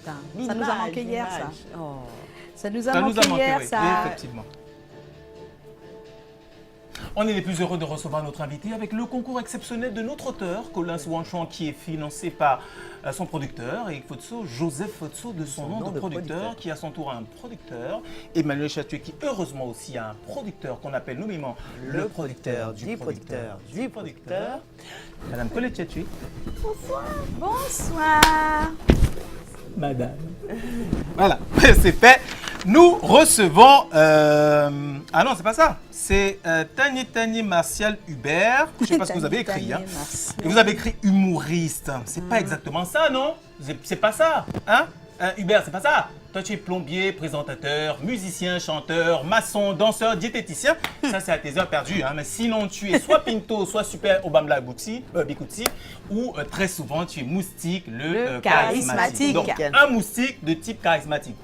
Ça nous a manqué hier, ça. Oh. Ça nous a manqué hier, oui, ça. effectivement. On est les plus heureux de recevoir notre invité avec le concours exceptionnel de notre auteur, Colin Souanchouan, qui est financé par son producteur, et Joseph Fotso, de son nom de producteur, qui a son tour un producteur, Emmanuel Chatuet, qui heureusement aussi a un producteur qu'on appelle nommément le producteur du producteur du producteur. Madame Colette Chatuet. Bonsoir. Bonsoir. Madame. Voilà, c'est fait. Nous recevons... Ah non, c'est pas ça. C'est Tani Martial Hubert. Je ne sais pas ce que vous avez écrit. Hein. Et vous avez écrit humoriste. C'est pas exactement ça, non? C'est pas ça. Hein? Hubert, c'est pas ça. Toi, tu es plombier, présentateur, musicien, chanteur, maçon, danseur, diététicien. Ça, c'est à tes heures perdues. Hein. Mais sinon, tu es soit Pinto, soit Super Obamla Bikuti, ou très souvent, tu es Moustique, le charismatique. Donc, un moustique de type charismatique.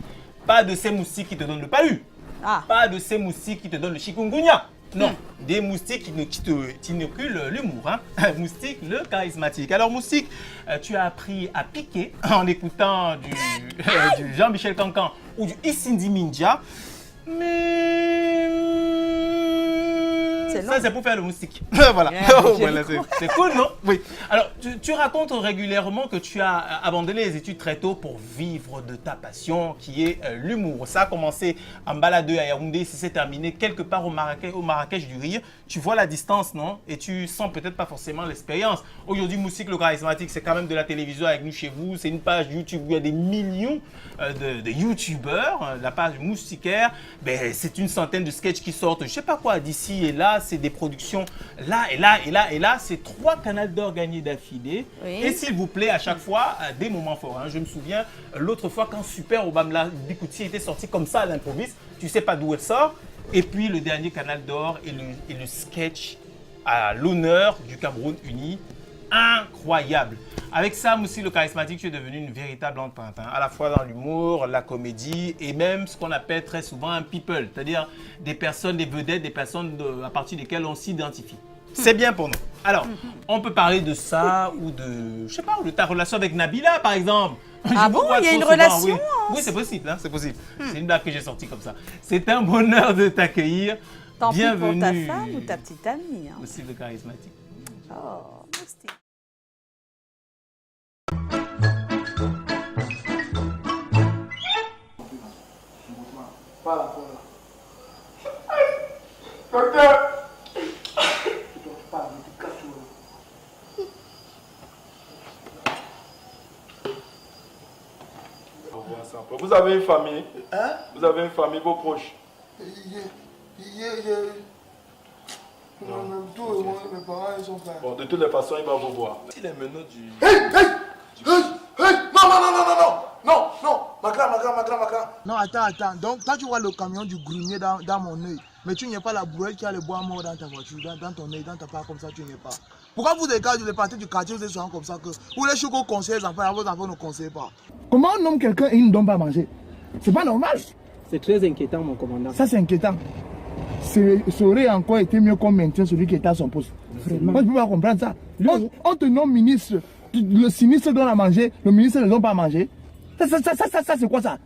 Pas de ces moustiques qui te donnent le palu. Pas de ces moustiques qui te donnent le chikungunya. Non, des moustiques qui n'oculent l'humour. Hein. Moustique, le charismatique. Alors, Moustique, tu as appris à piquer en écoutant du Jean-Michel Cancan ou du Issindi Minja. Mais ça, c'est pour faire le moustique. Voilà. Voilà, c'est cool, non? Oui. Alors, tu racontes régulièrement que tu as abandonné les études très tôt pour vivre de ta passion, qui est l'humour. Ça a commencé en baladeur à Yaoundé, ça s'est terminé quelque part au Marrakech du Rire. Tu vois la distance, non? Et tu sens peut-être pas forcément l'expérience. Aujourd'hui, Moustique le charismatique, c'est quand même de la télévision avec nous chez vous. C'est une page YouTube où il y a des millions de YouTubeurs. La page Moustiquaire, ben, c'est une centaine de sketchs qui sortent, je sais pas quoi, d'ici et là. C'est des productions là et là et là et là. C'est 3 canaux d'or gagnés d'affilée. Oui. Et s'il vous plaît, à chaque fois, des moments forts. Hein. Je me souviens l'autre fois quand Super Obamla Bikuti était sorti comme ça à l'improviste. Tu sais pas d'où elle sort. Et puis le dernier canal d'or et le sketch à l'honneur du Cameroun uni. Incroyable. Avec ça, Moussi le charismatique, tu es devenu une véritable empreinte, hein, à la fois dans l'humour, la comédie et même ce qu'on appelle très souvent un people, c'est-à-dire des personnes, des vedettes, des personnes à partir desquelles on s'identifie. C'est bien pour nous. Alors, on peut parler de ça ou de, je sais pas, de ta relation avec Nabila, par exemple. Ah bon, il y a une relation? Oui, c'est possible, hein, c'est possible. C'est une blague que j'ai sortie comme ça. C'est un bonheur de t'accueillir. Tant pis Bienvenue. pour ta femme ou ta petite amie. Hein. Aussi le charismatique. Oh, Moustique. Pas la fois là. Docteur! Vous avez une famille? Hein? Vous avez une famille, vos proches? Non, tous mes parents, ils sont frères. Bon, de toutes les façons, il va vous voir. Il est menot du... Hey! Non! Macra. Non, attends. Donc, quand tu vois le camion du grenier dans mon œil, mais tu n'es pas la brouette qui a le bois mort dans ta voiture, dans ton œil, dans ta part comme ça, tu n'es pas. Pourquoi vous dégagez les parties du quartier, vous êtes souvent comme ça que vous les choux conseillez les enfants, vos enfants ne conseillent pas? Comment on nomme quelqu'un et il ne donne pas à manger? C'est pas normal. C'est très inquiétant, mon commandant. Ça, c'est inquiétant. Ça aurait encore été mieux qu'on maintienne celui qui était à son poste. Vraiment. Moi, je ne peux pas comprendre ça. On te nomme ministre, le sinistre donne à manger, le ministre ne donne pas à manger. Ça c'est quoi ça?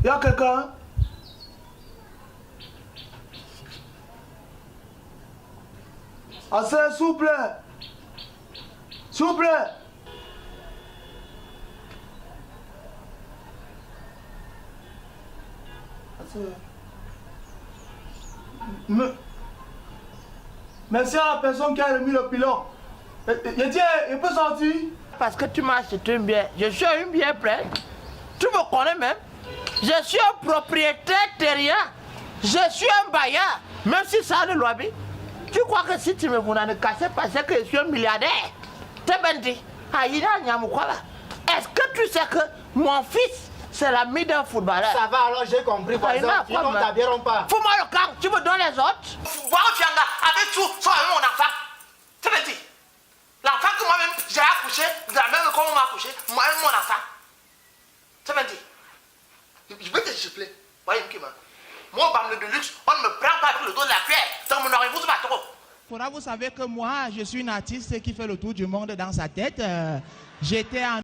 Il y a quelqu'un? Assez, s'il vous plaît. S'il vous plaît. Merci à la personne qui a remis le pilote. Il peut sortir? Parce que tu m'as acheté une bière. Je suis une bière prête. Tu me connais même. Je suis un propriétaire terrien. Je suis un bailleur. Même si ça a le lobby. Tu crois que si tu me voulais ne casser parce que je suis un milliardaire? T'es bandi. Est-ce que tu sais que mon fils, c'est l'ami d'un footballeur? Ça va, alors j'ai compris. Sinon t'habilleront pas. Fous-moi le camp, tu me donnes les autres. Avec tout, soit mon enfant. T'es bandi. accouché de la même comme on m'a accouché, moi et mon enfant. Ça veut dire, je veux que je te plaît. Voyez, moi, parle de luxe, on ne me prend pas avec le dos de la pierre. Donc, mon oreille, vous pas trop. Vous savez que moi, je suis une artiste qui fait le tour du monde dans sa tête. J'étais en